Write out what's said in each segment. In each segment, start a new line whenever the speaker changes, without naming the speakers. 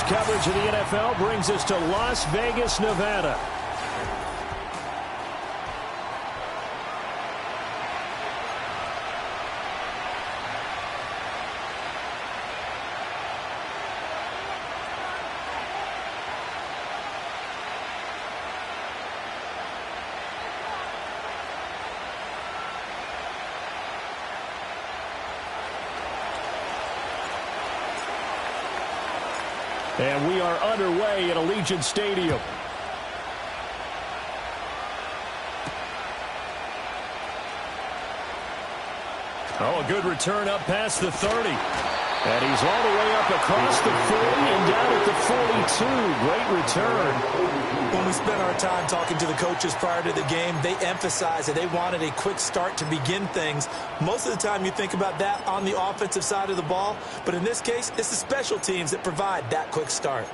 coverage of the NFL brings us to Las Vegas, Nevada. And we are underway at Allegiant Stadium. Oh, a good return up past the 30. And he's all the way up across the 40 and down at the 42. Great return.
When we spent our time talking to the coaches prior to the game, they emphasized that they wanted a quick start to begin things. Most of the time you think about that on the offensive side of the ball, but in this case, it's the special teams that provide that quick start.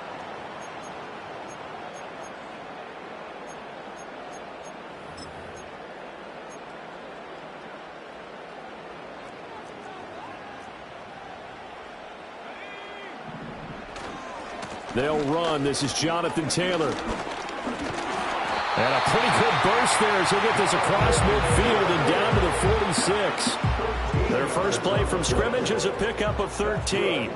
They'll run. This is Jonathan Taylor. And a pretty good burst there as he'll get this across midfield and down to the 46. Their first play from scrimmage is a pickup of 13.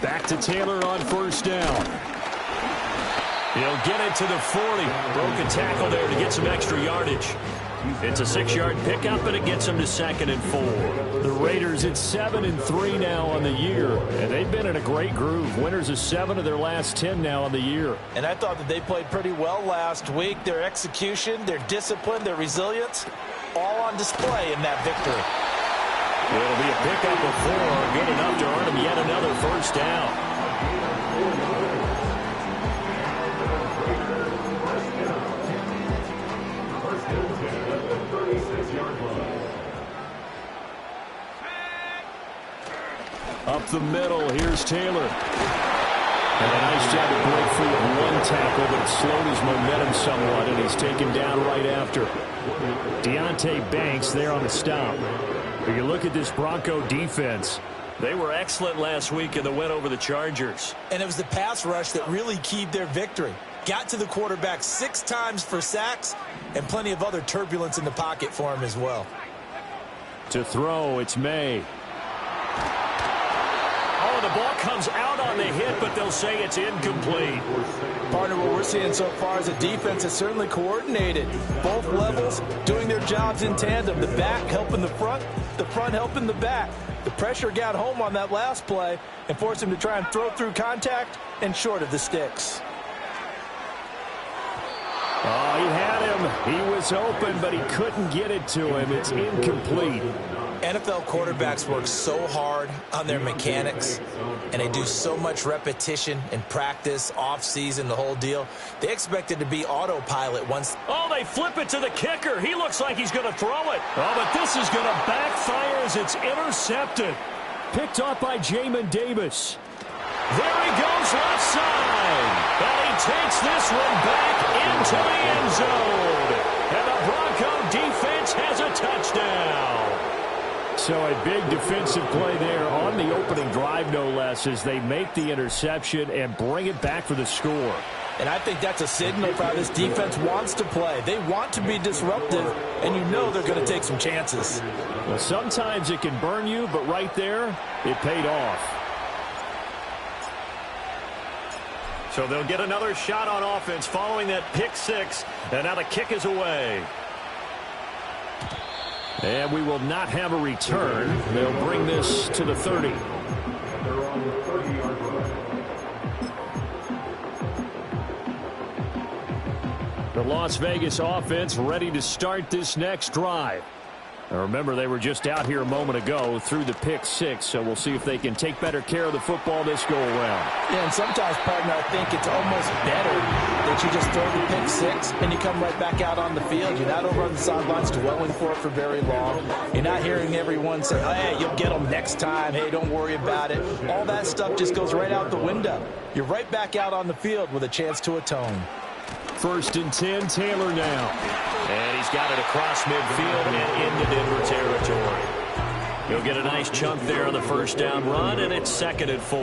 Back to Taylor on first down. He'll get it to the 40. Broke a tackle there to get some extra yardage. It's a 6-yard pickup, and it gets them to 2nd and 4. The Raiders at 7-3 now on the year, and they've been in a great groove. Winners of 7 of their last 10 now on the year.
And I thought that they played pretty well last week. Their execution, their discipline, their resilience, all on display in that victory.
It'll be a pickup of 4, good enough to earn them yet another first down. Up the middle, here's Taylor. And a nice job to break free of one tackle, but it slowed his momentum somewhat, and he's taken down right after. Deonte Banks there on the stop. If you look at this Bronco defense, they were excellent last week in the win over the Chargers.
And it was the pass rush that really keyed their victory. Got to the quarterback 6 times for sacks, and plenty of other turbulence in the pocket for him as well.
To throw, it's May. The ball comes out on the hit, but they'll say it's incomplete.
Partner, what we're seeing so far is a defense that's certainly coordinated. Both levels doing their jobs in tandem. The back helping the front helping the back. The pressure got home on that last play and forced him to try and throw through contact and short of the sticks.
Oh, he had him. He was open, but he couldn't get it to him. It's incomplete.
NFL quarterbacks work so hard on their mechanics, and they do so much repetition in practice, off-season, the whole deal. They expect it to be autopilot once.
Oh, they flip it to the kicker. He looks like he's going to throw it. Oh, but this is going to backfire as it's intercepted. Picked off by Jamin Davis. There he goes left side. And he takes this one back into the end zone. And the Bronco defense has a touchdown. So a big defensive play there on the opening drive, no less, as they make the interception and bring it back for the score.
And I think that's a signal for how this defense wants to play. They want to be disruptive, and you know they're going to take some chances.
Well, sometimes it can burn you, but right there, it paid off. So they'll get another shot on offense following that pick 6, and now the kick is away. And we will not have a return. They'll bring this to the 30. The Las Vegas offense ready to start this next drive. Now remember, they were just out here a moment ago through the pick 6, so we'll see if they can take better care of the football this go-around.
Yeah, and sometimes, partner, I think it's almost better that you just throw the pick 6 and you come right back out on the field. You're not over on the sidelines dwelling for it for very long. You're not hearing everyone say, hey, you'll get them next time. Hey, don't worry about it. All that stuff just goes right out the window. You're right back out on the field with a chance to atone.
1st and 10, Taylor now. And he's got it across midfield and into Denver territory. He'll get a nice chunk there on the first down run, and it's 2nd and 4.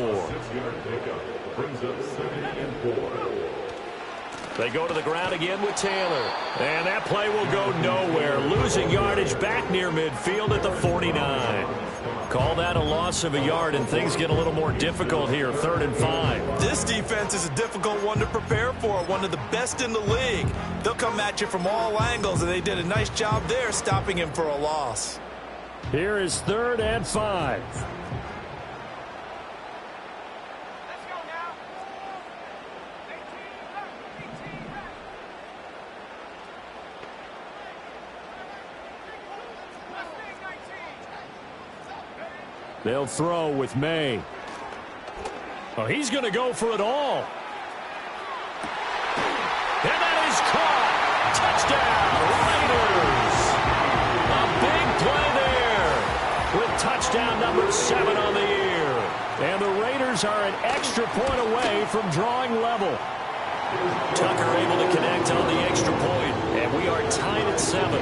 They go to the ground again with Taylor. And that play will go nowhere. Losing yardage back near midfield at the 49. Call that a loss of a yard, and things get a little more difficult here, 3rd and 5.
This defense is a difficult one to prepare for, one of the best in the league. They'll come at you from all angles, and they did a nice job there stopping him for a loss.
Here is 3rd and 5. They'll throw with May. Oh, he's going to go for it all. And that is caught. Touchdown, Raiders. A big play there with touchdown number 7 on the year. And the Raiders are an extra point away from drawing level. Tucker able to connect on the extra point, and we are tied at 7.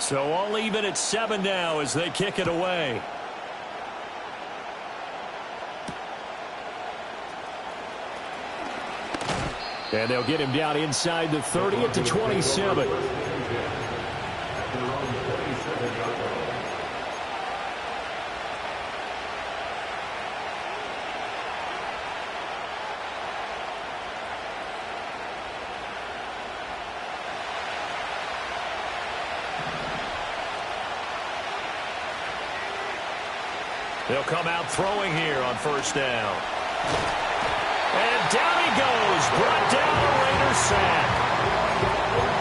So all even at 7 now as they kick it away. And they'll get him down inside the 30 at the 27. They'll come out throwing here on 1st down. And down he goes. Brought down a Raiders sack.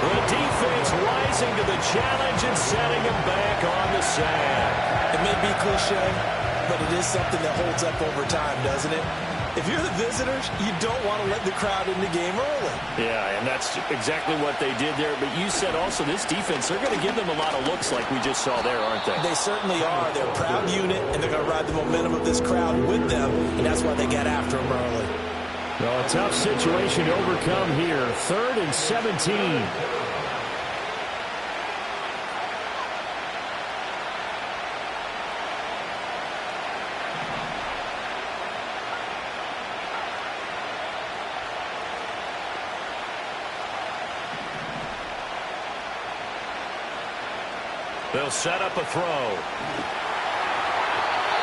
The defense rising to the challenge and setting him back on the sack.
It may be cliche, but it is something that holds up over time, doesn't it? If you're the visitors, you don't want to let the crowd in the game early.
Yeah, and that's exactly what they did there. But you said also this defense, they're going to give them a lot of looks like we just saw there, aren't they?
They certainly are. They're a proud unit, and they're going to ride the momentum of this crowd with them, and that's why they got after them early.
Well, a tough situation to overcome here. 3rd and 17. They'll set up a throw.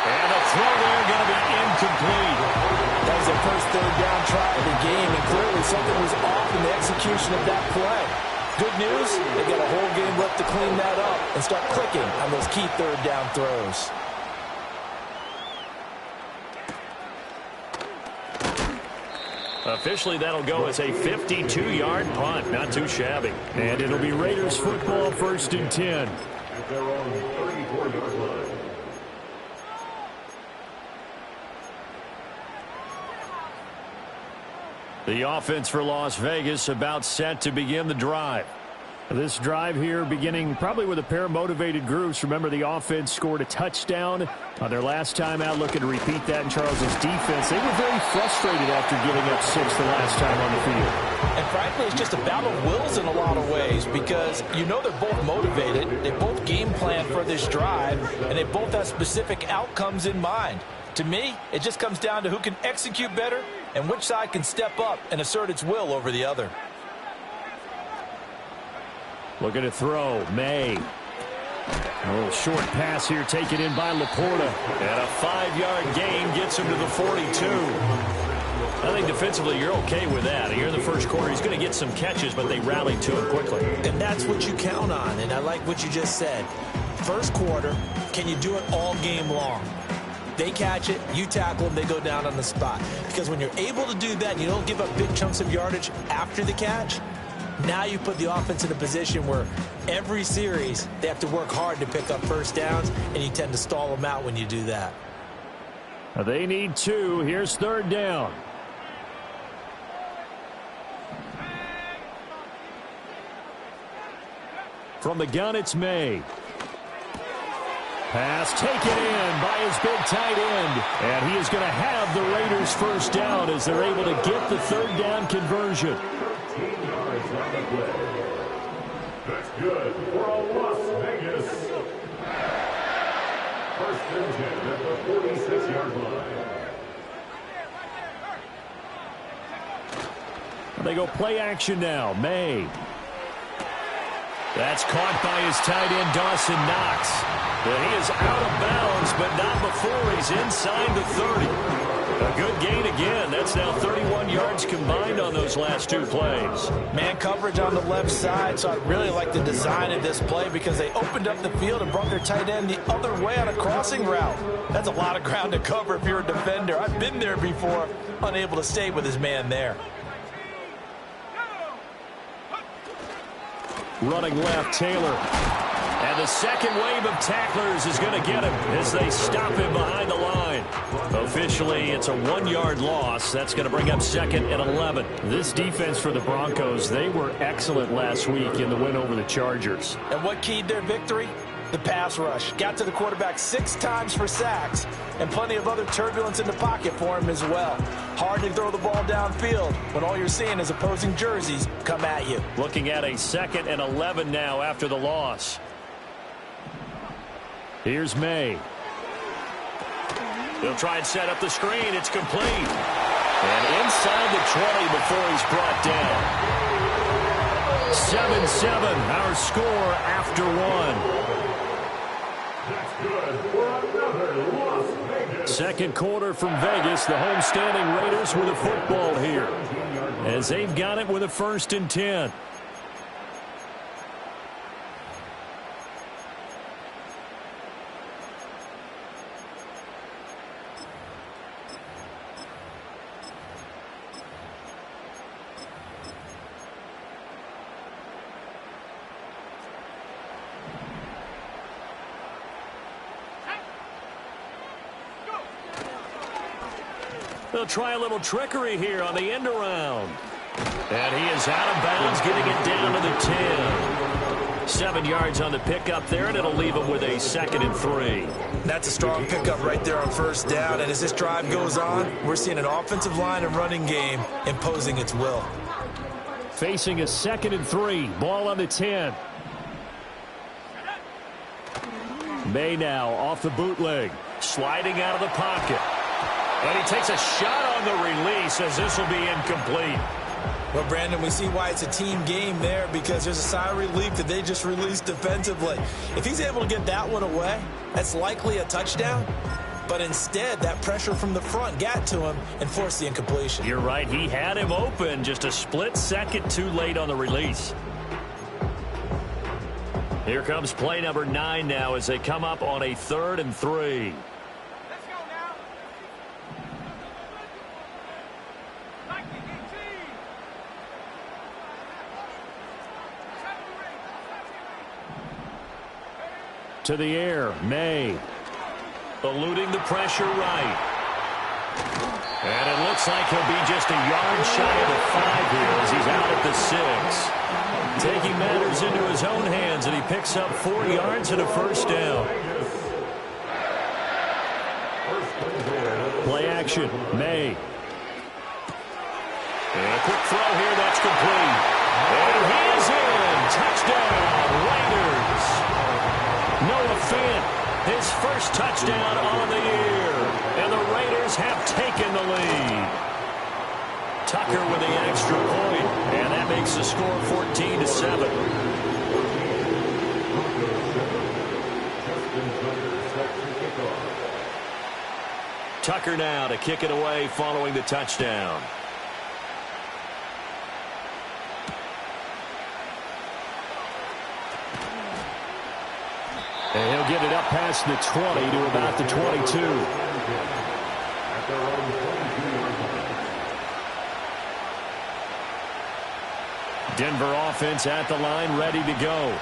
And a throw there going to be incomplete.
That was their first 3rd down try of the game, and clearly something was off in the execution of that play. Good news, they got a whole game left to clean that up and start clicking on those key 3rd down throws.
Officially, that'll go as a 52-yard punt. Not too shabby. And it'll be Raiders football, 1st and 10. They're on the 34-yard line. The offense for Las Vegas about set to begin the drive. This drive here beginning probably with a pair of motivated groups. Remember, the offense scored a touchdown on their last time out. Looking to repeat that in Charles's defense. They were very frustrated after giving up 6 the last time on the field.
And frankly, it's just a battle of wills in a lot of ways because you know they're both motivated. They both game plan for this drive, and they both have specific outcomes in mind. To me, it just comes down to who can execute better and which side can step up and assert its will over the other.
Looking to throw, May. A little short pass here taken in by Laporta. And a 5-yard gain gets him to the 42. I think defensively you're okay with that. Here in the first quarter, he's going to get some catches, but they rallied to him quickly.
And that's what you count on, and I like what you just said. First quarter, can you do it all game long? They catch it, you tackle them, they go down on the spot. Because when you're able to do that and you don't give up big chunks of yardage after the catch, now you put the offense in a position where every series they have to work hard to pick up 1st downs, and you tend to stall them out when you do that.
They need 2. Here's 3rd down. From the gun, it's May. Pass taken in by his big tight end. And he is going to have the Raiders first down as they're able to get the 3rd down conversion.
13 yards on the play. That's good for a Las Vegas. First and 10 at the 46-yard line.
They go play action now. May. That's caught by his tight end, Dawson Knox. And he is out of bounds, but not before he's inside the 30. A good gain again. That's now 31 yards combined on those last 2 plays.
Man coverage on the left side, so I really like the design of this play because they opened up the field and brought their tight end the other way on a crossing route. That's a lot of ground to cover if you're a defender. I've been there before, unable to stay with his man there.
Running left, Taylor. And the second wave of tacklers is going to get him as they stop him behind the line. Officially, it's a 1-yard loss. That's going to bring up 2nd and 11. This defense for the Broncos, they were excellent last week in the win over the Chargers.
And what keyed their victory? The pass rush. Got to the quarterback 6 times for sacks, and plenty of other turbulence in the pocket for him as well. Hard to throw the ball downfield when all you're seeing is opposing jerseys come at you.
Looking at a 2nd and 11 now after the loss. Here's May. They'll try and set up the screen. It's complete. And inside the 20 before he's brought down. 7-7, our score after 1.
Good for another Las Vegas.
Second quarter from Vegas. The homestanding Raiders with a football here as they've got it with a 1st and 10. They'll try a little trickery here on the end around. And he is out of bounds, getting it down to the 10. 7 yards on the pickup there, and it'll leave him with a 2nd and 3.
That's a strong pickup right there on 1st down. And as this drive goes on, we're seeing an offensive line and running game imposing its will.
Facing a 2nd and 3. Ball on the 10. May now off the bootleg. Sliding out of the pocket. And he takes a shot on the release as this will be incomplete.
Well, Brandon, we see why it's a team game there because there's a sigh of relief that they just released defensively. If he's able to get that one away, that's likely a touchdown. But instead, that pressure from the front got to him and forced the incompletion.
You're right. He had him open, just a split second too late on the release. Here comes play number 9 now as they come up on a 3rd and 3. To the air, May. Eluding the pressure right. And it looks like he'll be just a yard shy of the 5 here as he's out at the 6. Taking matters into his own hands, and he picks up 4 yards and a 1st down. Play action, May. And a quick throw here, that's complete. And he is in. Touchdown, Raiders. Noah Fant, his first touchdown on the year. And the Raiders have taken the lead. Tucker with the extra point. And that makes the score 14-7. Tucker now to kick it away following the touchdown. And he'll get it up past the 20 to about the 22. Denver offense at the line, ready to go.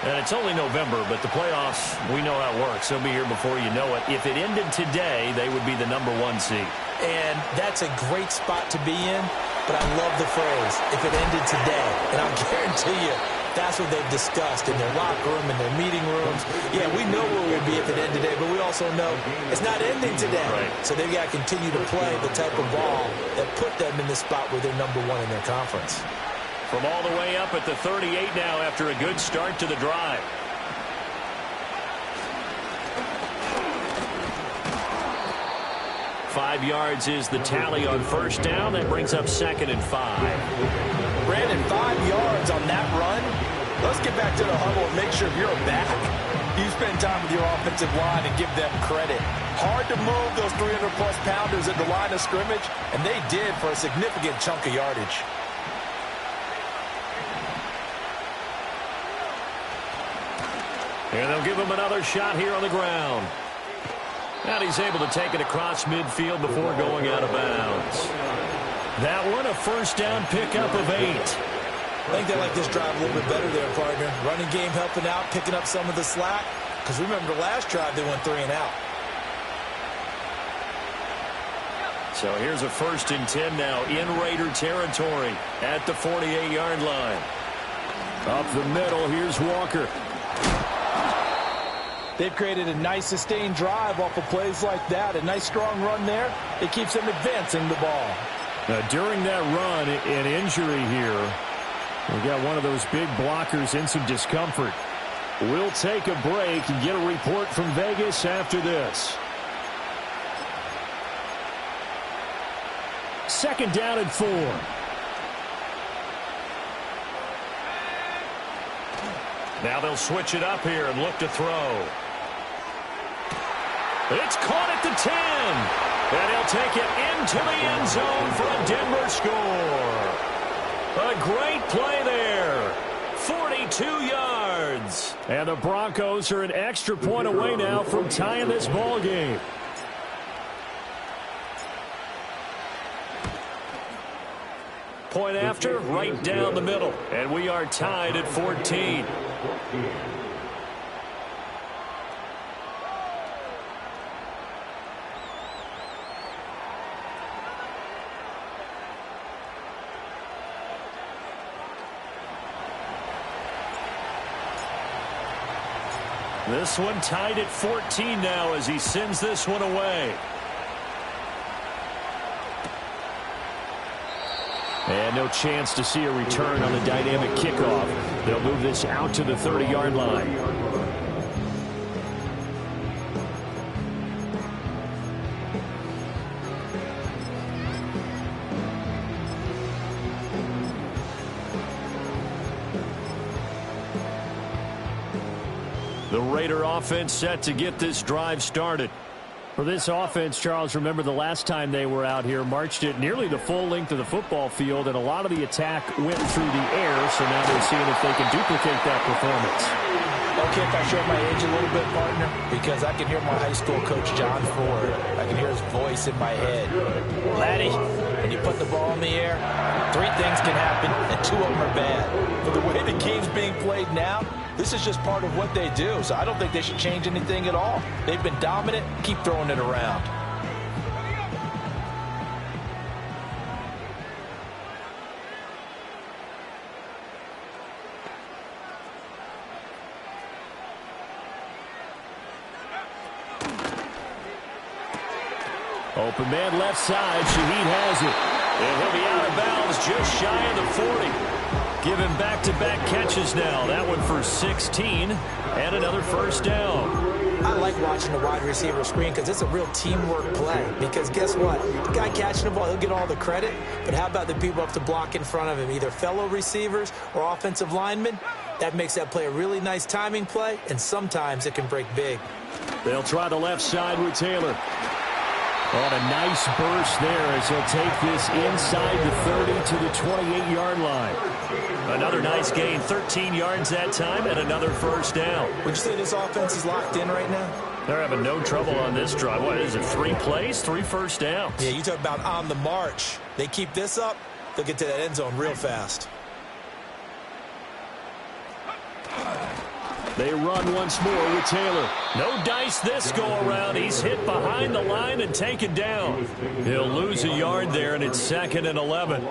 And it's only November, but the playoffs, we know how it works. They'll be here before you know it. If it ended today, they would be the #1 seed.
And that's a great spot to be in, but I love the phrase, if it ended today. And I'll guarantee you, that's what they've discussed in their locker room, in their meeting rooms. Yeah, we know where we'll be if it ended today, but we also know it's not ending today.
Right.
So they've got to continue to play the type of ball that put them in the spot where they're #1 in their conference.
From all the way up at the 38 now after a good start to the drive. Five yards is the tally on first down. That brings up 2nd and 5.
Brandon, 5 yards on that run. Let's get back to the huddle and make sure you're back. You spend time with your offensive line and give them credit. Hard to move those 300-plus pounders at the line of scrimmage, and they did for a significant chunk of yardage.
And they'll give him another shot here on the ground. And he's able to take it across midfield before going out of bounds. That one, a first down pickup of 8.
I think they like this drive a little bit better there, partner. Running game helping out, picking up some of the slack. Because remember, the last drive they went 3 and out.
So here's a 1st and 10 now in Raider territory at the 48-yard line. Up the middle, here's Walker.
They've created a nice sustained drive off of plays like that. A nice strong run there. It keeps them advancing the ball.
Now, during that run, an injury here. We got one of those big blockers in some discomfort. We'll take a break and get a report from Vegas after this. 2nd down and 4. Now they'll switch it up here and look to throw. It's caught at the 10. And he'll take it into the end zone for a Denver score. A great play there. 42 yards. And the Broncos are an extra point away now from tying this ball game. Point after, right down the middle. And we are tied at 14. This one tied at 14 now as he sends this one away. And no chance to see a return on the dynamic kickoff. They'll move this out to the 30-yard line. The Raider offense set to get this drive started. For this offense, Charles, remember the last time they were out here, marched it nearly the full length of the football field, and a lot of the attack went through the air, so now they're seeing if they can duplicate that performance.
Okay, if I show my age a little bit, partner, because I can hear my high school coach, John Ford. I can hear his voice in my head. Laddie, when you put the ball in the air, 3 things can happen, and 2 of them are bad. But the way the game's being played now, this is just part of what they do, so I don't think they should change anything at all. They've been dominant. Keep throwing it around.
Open man left side. Shaheed has it. And he'll be out of bounds just shy of the 40. Give him back-to-back catches now. That one for 16 and another first down.
I like watching the wide receiver screen because it's a real teamwork play. Because guess what? The guy catching the ball, he'll get all the credit. But how about the people up to block in front of him, either fellow receivers or offensive linemen? That makes that play a really nice timing play, and sometimes it can break big.
They'll try the left side with Taylor. On a nice burst there as he'll take this inside the 30 to the 28-yard line. Another nice gain, 13 yards that time, and another first down.
Would you say this offense is locked in right now?
They're having no trouble on this drive. What is it, 3 plays, 3 first downs?
Yeah, you talk about on the march. They keep this up, they'll get to that end zone real fast.
They run once more with Taylor. No dice this go-around. He's hit behind the line and taken down. He'll lose a yard there, and it's 2nd and 11.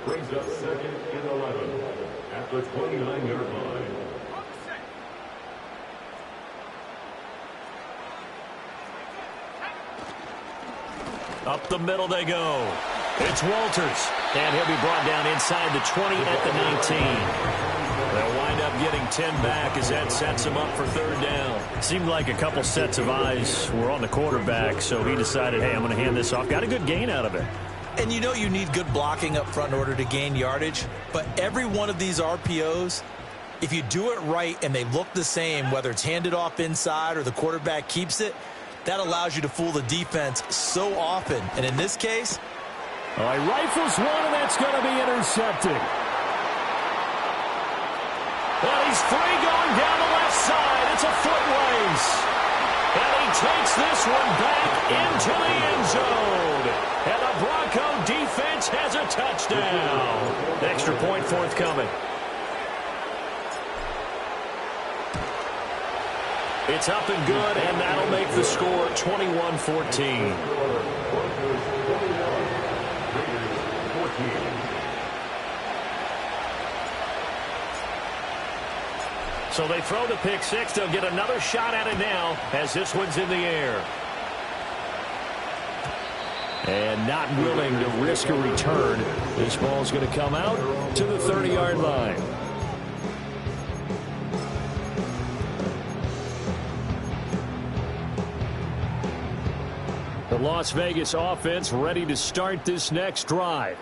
Brings up 2nd and 11 at the 29-yard line.
Up the middle they go. It's Walters. And he'll be brought down inside the 20 at the 19. They'll wind up getting 10 back as that sets him up for 3rd down. Seemed like a couple sets of eyes were on the quarterback, so he decided, hey, I'm going to hand this off. Got a good gain out of it.
And you know you need good blocking up front in order to gain yardage, but every one of these RPOs, if you do it right and they look the same, whether it's handed off inside or the quarterback keeps it, that allows you to fool the defense so often. And in this case,
he rifles one, and that's going to be intercepted. Well, he's free going down the left side. It's a foot race. And he takes this one back into the end zone. And the Bronco defense has a touchdown. Extra point forthcoming. It's up and good, and that'll make the score 21-14. So they throw the pick six. They'll get another shot at it now as this one's in the air. And not willing to risk a return. This ball's going to come out to the 30-yard line. The Las Vegas offense ready to start this next drive.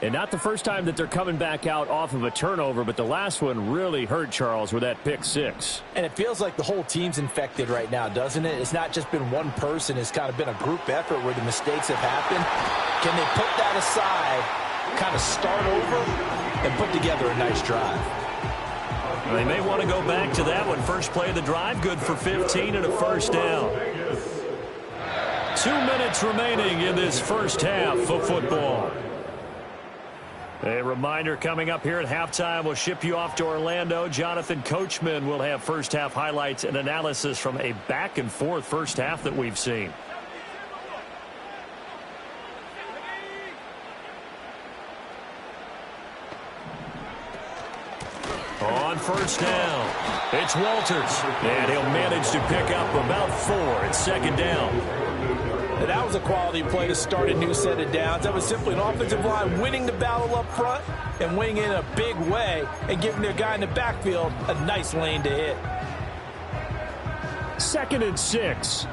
And not the first time that they're coming back out off of a turnover, but the last one really hurt, Charles, with that pick six.
And it feels like the whole team's infected right now, doesn't it? It's not just been one person. It's kind of been a group effort where the mistakes have happened. Can they put that aside, kind of start over, and put together a nice drive?
Well, they may want to go back to that one. First play of the drive, good for 15 and a first down. 2 minutes remaining in this first half of football. A reminder coming up here at halftime. We'll ship you off to Orlando. Jonathan Coachman will have first half highlights and analysis from a back and forth first half that we've seen. On first down, it's Walters. And he'll manage to pick up about 4. It's second down.
And that was a quality play to start a new set of downs. That was simply an offensive line winning the battle up front and winning in a big way and giving their guy in the backfield a nice lane to hit.
2nd and 6.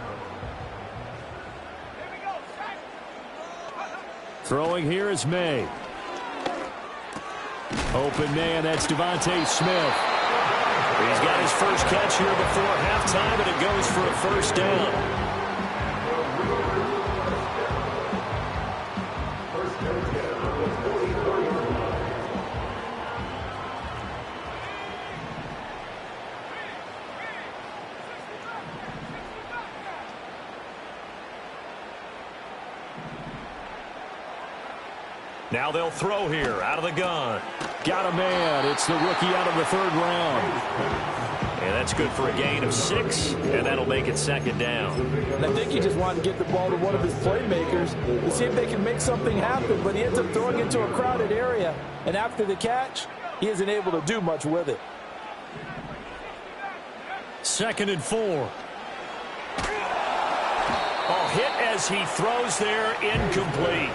Throwing here is May. Open man, that's Devontae Smith. He's got his first catch here before halftime, and it goes for a first down. Now they'll throw here out of the gun. Got a man. It's the rookie out of the 3rd round. And that's good for a gain of 6, and that'll make it second down.
And I think he just wanted to get the ball to one of his playmakers to see if they can make something happen, but he ends up throwing into a crowded area. And after the catch, he isn't able to do much with it.
2nd and 4. Oh, hit as he throws there, incomplete.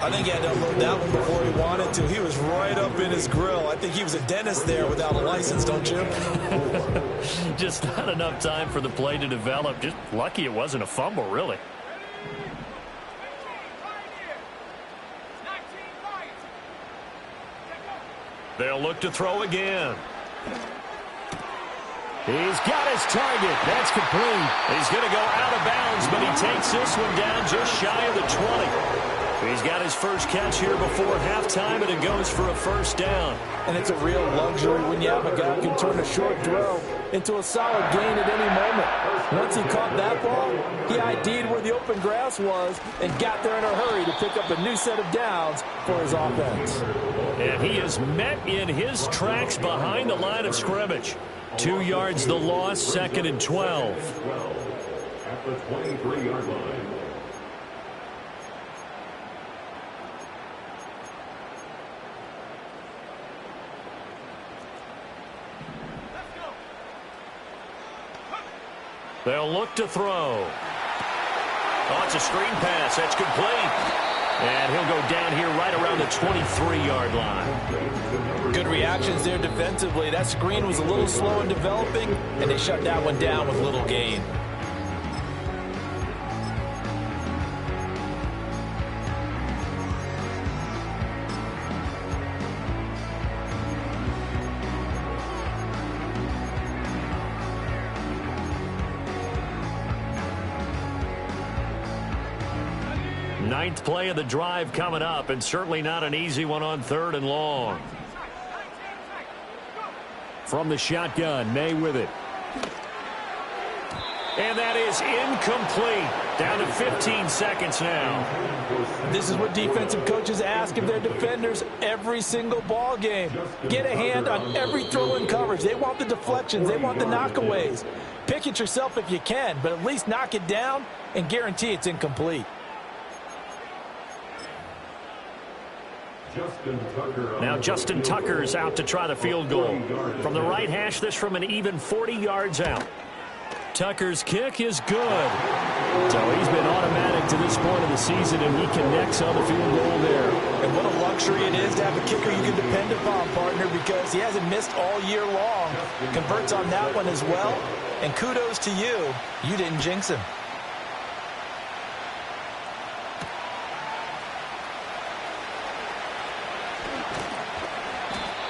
I think he had to unload that one before he wanted to. He was right up in his grill. I think he was a dentist there without a license, don't you?
Just not enough time for the play to develop. Just lucky it wasn't a fumble, really. They'll look to throw again. He's got his target. That's complete. He's going to go out of bounds, but he takes this one down just shy of the 20. He's got his first catch here before halftime, and it goes for a first down.
And it's a real luxury when you have a guy who can turn a short throw into a solid gain at any moment. Once he caught that ball, he ID'd where the open grass was and got there in a hurry to pick up a new set of downs for his offense.
And he is met in his tracks behind the line of scrimmage. 2 yards the loss, 2nd and 12.
At the 23-yard line.
They'll look to throw. Oh, it's a screen pass. That's complete. And he'll go down here right around the 23-yard line.
Good reactions there defensively. That screen was a little slow in developing, and they shut that one down with little gain.
Ninth play of the drive coming up, and certainly not an easy one on 3rd and long. From the shotgun, May with it. And that is incomplete. Down to 15 seconds now.
This is what defensive coaches ask of their defenders every single ball game. Get a hand on every throw in coverage. They want the deflections. They want the knockaways. Pick it yourself if you can, but at least knock it down and guarantee it's incomplete.
Now Justin Tucker's out to try the field goal. From the right hash, this from an even 40 yards out. Tucker's kick is good. So he's been automatic to this point of the season, and he connects on the field goal there.
And what a luxury it is to have a kicker you can depend upon, partner, because he hasn't missed all year long. Converts on that one as well. And kudos to you. You didn't jinx him.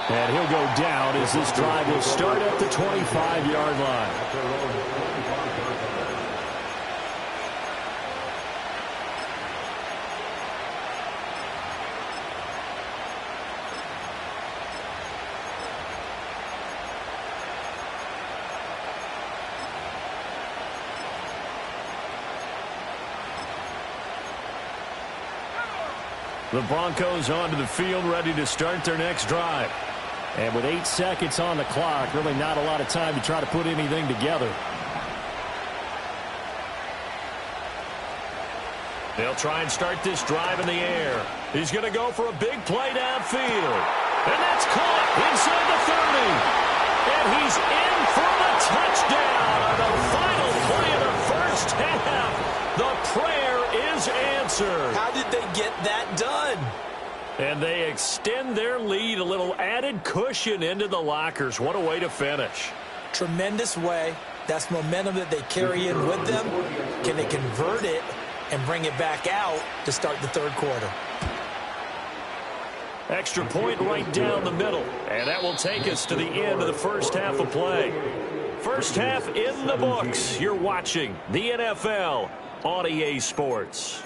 And he'll go down as this drive will start at the 25-yard line. The Broncos onto the field, ready to start their next drive. And with 8 seconds on the clock, really not a lot of time to try to put anything together. They'll try and start this drive in the air. He's going to go for a big play downfield. And that's caught inside the 30. And he's in for the touchdown on the final play of the first half. The prayer is answered.
How did they get that done?
And they extend their lead, a little added cushion into the lockers. What a way to finish.
Tremendous way. That's momentum that they carry in with them. Can they convert it and bring it back out to start the third quarter?
Extra point right down the middle. And that will take us to the end of the first half of play. First half in the books. You're watching the NFL on EA Sports.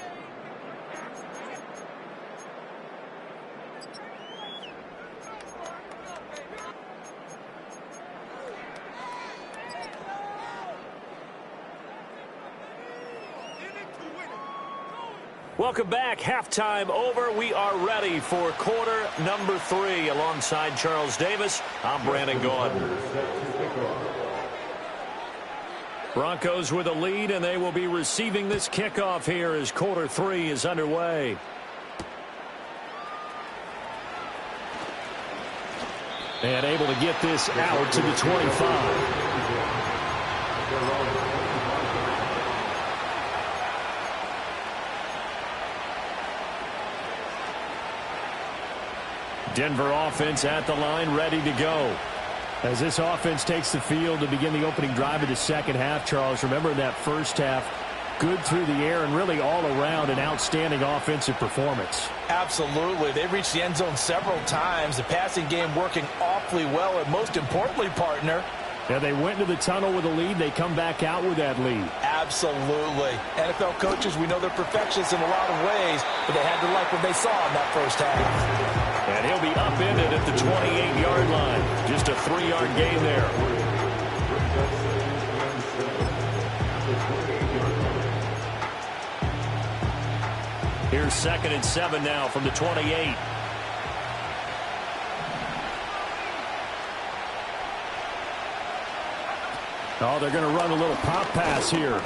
Welcome back. Halftime over. We are ready for quarter number 3. Alongside Charles Davis, I'm Brandon Gaudin. Broncos with a lead, and they will be receiving this kickoff here as quarter 3 is underway. And able to get this out to the 25. Denver offense at the line, ready to go. As this offense takes the field to begin the opening drive of the second half, Charles, remember that first half, good through the air and really all around an outstanding offensive performance.
Absolutely. They reached the end zone several times. The passing game working awfully well, and most importantly, partner,
yeah, they went into the tunnel with a lead. They come back out with that lead.
Absolutely. NFL coaches, we know they're perfectionists in a lot of ways, but they had to like what they saw in that first half.
And he'll be upended at the 28-yard line. Just a 3-yard gain there. Here's 2nd and 7 now from the 28. Oh, they're going to run a little pop pass here.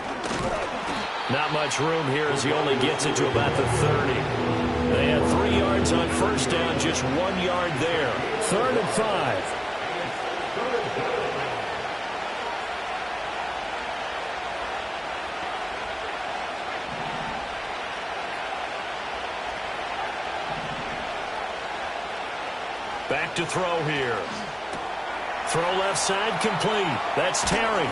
Not much room here as he only gets it to about the 30. They had 3 yards on first down, just 1 yard there. 3rd and 5. Back to throw here. Throw left side complete. That's Terry.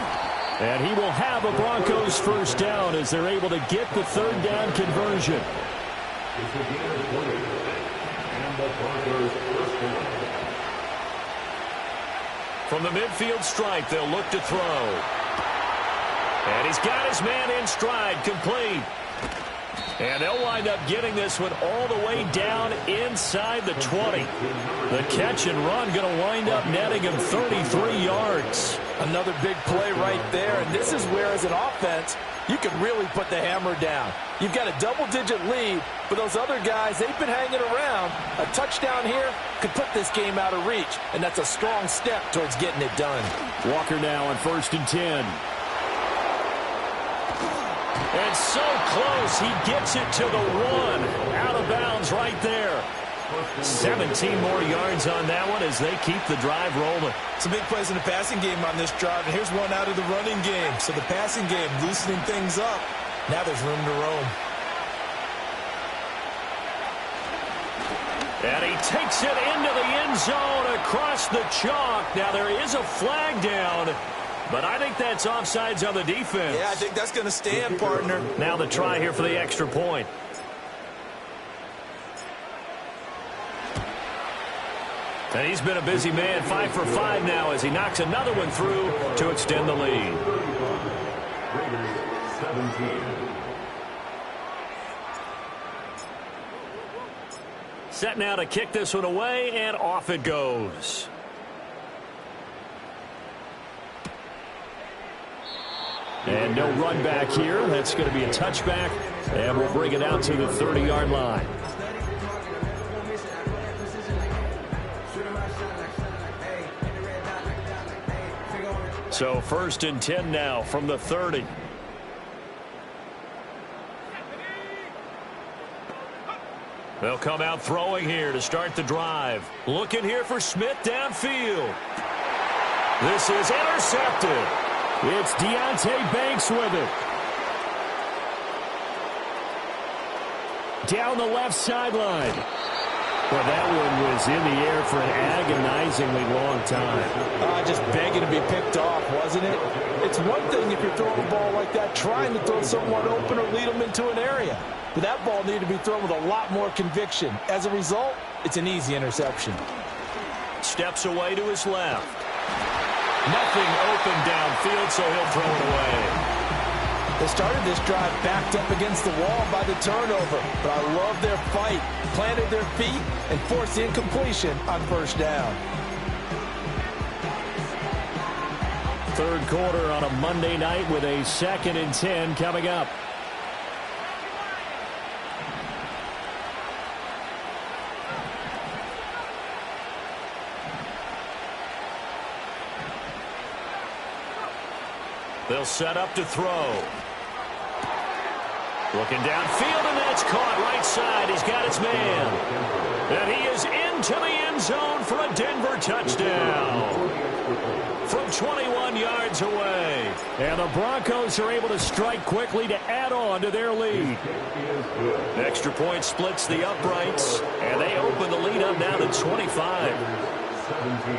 And he will have a Broncos first down as they're able to get the 3rd down conversion. From the midfield stripe, they'll look to throw. And he's got his man in stride, complete. And they'll wind up getting this one all the way down inside the 20. The catch and run going to wind up netting him 33 yards.
Another big play right there, and this is where, as an offense, you can really put the hammer down. You've got a double-digit lead, but those other guys, they've been hanging around. A touchdown here could put this game out of reach, and that's a strong step towards getting it done.
Walker now on 1st and 10. And so close, he gets it to the 1. Out of bounds right there. 17 more yards on that one as they keep the drive rolling.
Some big plays in the passing game on this drive, and here's one out of the running game. So the passing game loosening things up. Now there's room to roam.
And he takes it into the end zone across the chalk. Now there is a flag down, but I think that's offsides on the defense.
Yeah, I think that's going to stand, partner.
Now the try here for the extra point. And he's been a busy man, 5 for 5 now as he knocks another one through to extend the lead.
Raiders 17.
Set now to kick this one away, and off it goes. And no run back here. That's going to be a touchback, and we'll bring it out to the 30-yard line. So 1st and 10 now from the 30. They'll come out throwing here to start the drive. Looking here for Smith downfield. This is intercepted. It's Deonte Banks with it. Down the left sideline. Well, that one was in the air for an agonizingly long time.
Just begging to be picked off, wasn't it? It's one thing if you're throwing a ball like that, trying to throw someone open or lead them into an area. But that ball needed to be thrown with a lot more conviction. As a result, it's an easy interception.
Steps away to his left. Nothing open downfield, so he'll throw it away.
They started this drive backed up against the wall by the turnover, but I love their fight. Planted their feet and forced the incompletion on 1st down.
3rd quarter on a Monday night with a 2nd and 10 coming up. They'll set up to throw. Looking downfield, and that's caught right side. He's got his man. And he is into the end zone for a Denver touchdown. From 21 yards away. And the Broncos are able to strike quickly to add on to their lead. Extra point splits the uprights, and they open the lead up now to 25.
17.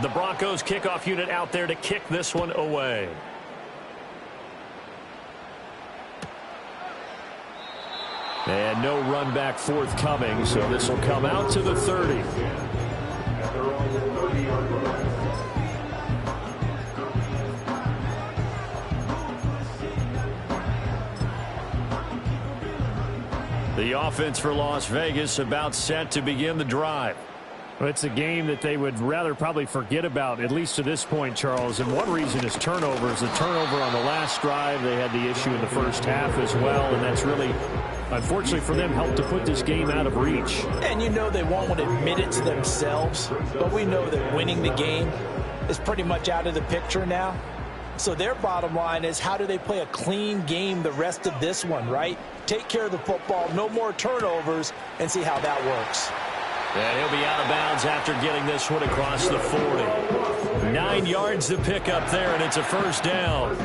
The Broncos kickoff unit out there to kick this one away. And no run back forthcoming, so this will come out to the 30. The offense for Las Vegas about set to begin the drive. Well, it's a game that they would rather probably forget about, at least to this point, Charles. And one reason is turnovers. The turnover on the last drive, they had the issue in the first half as well, and that's really, unfortunately for them, helped to put this game out of reach.
And you know they won't admit it to themselves, but we know that winning the game is pretty much out of the picture now. So their bottom line is, how do they play a clean game the rest of this one, right? Take care of the football, no more turnovers, and see how that works.
And he'll be out of bounds after getting this one across the 40. 9 yards to pick up there, and it's a first down.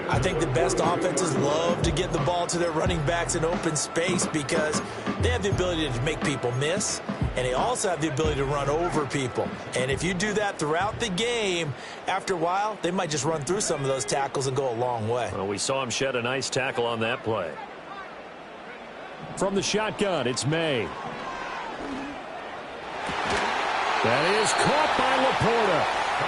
I think the best offenses love to get the ball to their running backs in open space because they have the ability to make people miss, and they also have the ability to run over people. And if you do that throughout the game, after a while, they might just run through some of those tackles and go a long way.
Well, we saw him shed a nice tackle on that play. From the shotgun, it's May. That is caught by Laporta.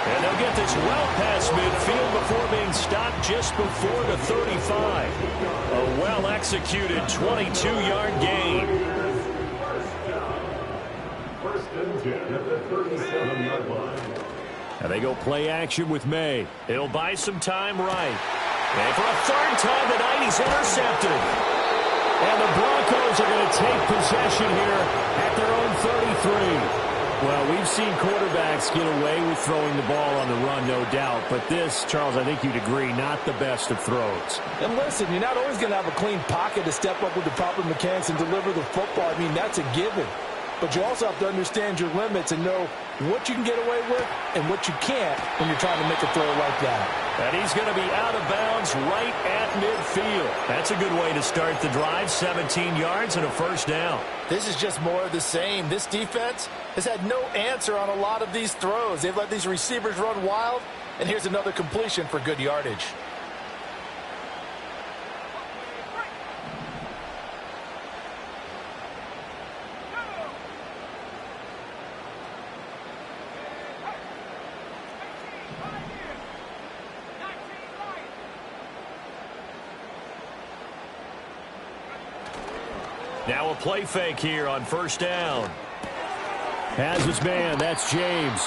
And they'll get this well past midfield before being stopped just before the 35. A well-executed 22-yard gain.
First and 10 at the 37-yard line.
And they go play action with May. It'll buy some time right. And for a third time tonight, he's intercepted. And the Broncos are going to take possession here at their own 33. Well, we've seen quarterbacks get away with throwing the ball on the run, no doubt. But this, Charles, I think you'd agree, not the best of throws.
And listen, you're not always going to have a clean pocket to step up with the proper mechanics and deliver the football. I mean, that's a given. But you also have to understand your limits and know what you can get away with and what you can't when you're trying to make a throw like that.
And he's going to be out of bounds right at midfield. That's a good way to start the drive. 17 yards and a first down.
This is just more of the same. This defense has had no answer on a lot of these throws. They've let these receivers run wild, and here's another completion for good yardage.
Now a play fake here on first down. Has his man, that's James.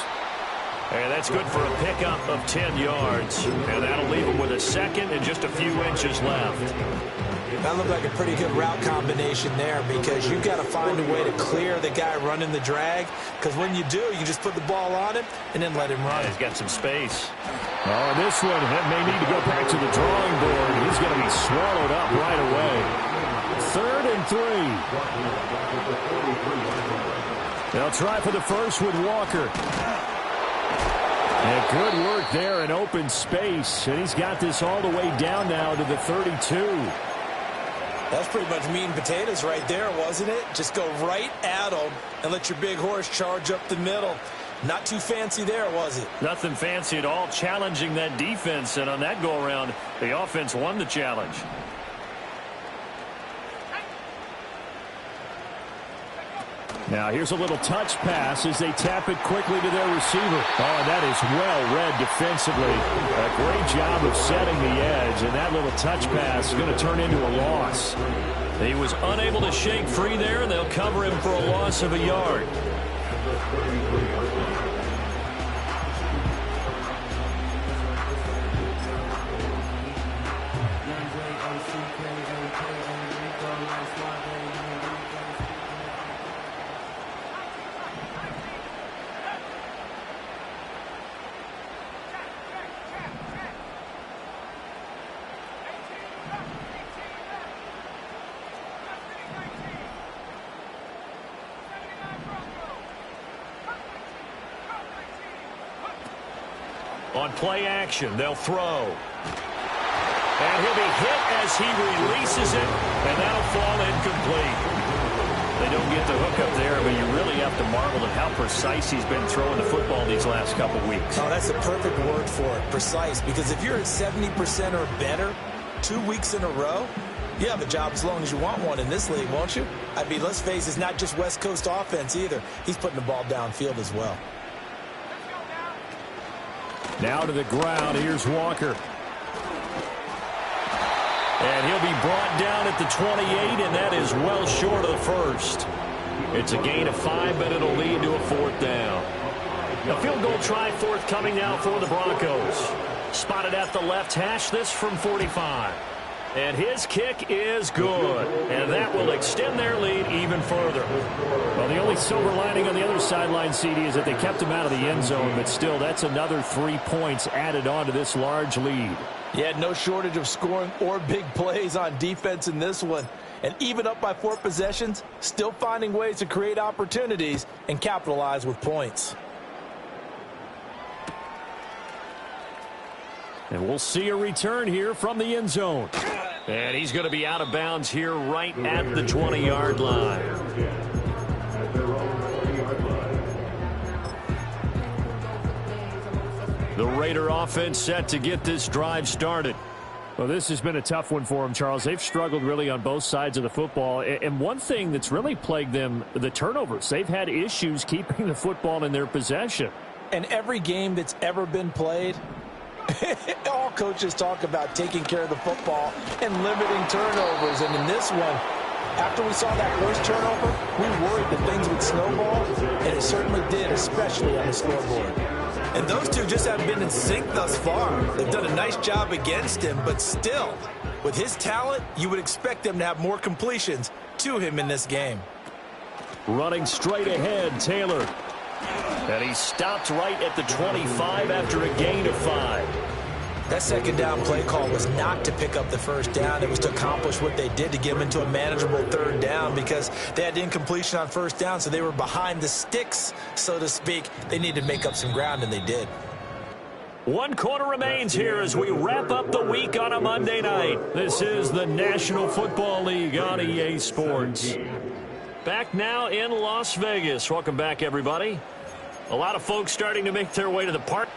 And that's good for a pickup of 10 yards. And that'll leave him with a second and just a few inches left.
That looked like a pretty good route combination there because you've got to find a way to clear the guy running the drag. Because when you do, you just put the ball on him and then let him run.
Yeah, he's got some space. Oh, this one may need to go back to the drawing board. He's going to be swallowed up right away. 3rd and 3. They'll try for the first with Walker. And good work there in open space. And he's got this all the way down now to the 32.
That's pretty much meat and potatoes right there, wasn't it? Just go right at him and let your big horse charge up the middle. Not too fancy there, was it?
Nothing fancy at all, challenging that defense. And on that go-around, the offense won the challenge. Now here's a little touch pass as they tap it quickly to their receiver. Oh, that is well read defensively. A great job of setting the edge, and that little touch pass is going to turn into a loss. He was unable to shake free there, and they'll cover him for a loss of a yard. On play action, they'll throw. And he'll be hit as he releases it, and that'll fall incomplete. They don't get the hook up there, but you really have to marvel at how precise he's been throwing the football these last couple weeks.
Oh, that's the perfect word for it, precise, because if you're at 70% or better 2 weeks in a row, you have a job as long as you want one in this league, won't you? I mean, let's face it, it's not just West Coast offense either. He's putting the ball downfield as well.
Now to the ground, here's Walker. And he'll be brought down at the 28, and that is well short of the first. It's a gain of 5, but it'll lead to a 4th down. A field goal try forthcoming now for the Broncos. Spotted at the left hash, this from 45. And his kick is good. And that will extend their lead even further.
Well, the only silver lining on the other sideline, CD, is that they kept him out of the end zone. But still, that's another 3 points added on to this large lead.
Yeah, no shortage of scoring or big plays on defense in this one. And even up by 4 possessions, still finding ways to create opportunities and capitalize with points.
And we'll see a return here from the end zone.
And he's going to be out of bounds here right at the 20-yard line. The Raider offense set to get this drive started.
Well, this has been a tough one for them, Charles. They've struggled really on both sides of the football. And one thing that's really plagued them, the turnovers. They've had issues keeping the football in their possession.
And every game that's ever been played, all coaches talk about taking care of the football and limiting turnovers. And in this one, after we saw that first turnover, we worried that things would snowball, and it certainly did, especially on the scoreboard.
And those two just haven't been in sync thus far. They've done a nice job against him, but still, with his talent, you would expect them to have more completions to him in this game.
Running straight ahead, Taylor. And he stopped right at the 25 after a gain of 5.
That second down play call was not to pick up the first down. It was to accomplish what they did, to get them into a manageable 3rd down, because they had incompletion on 1st down, so they were behind the sticks, so to speak. They needed to make up some ground, and they did.
1 quarter remains here as we wrap up the week on a Monday night. This is the National Football League on EA Sports. Back now in Las Vegas. Welcome back, everybody. A lot of folks starting to make their way to the park.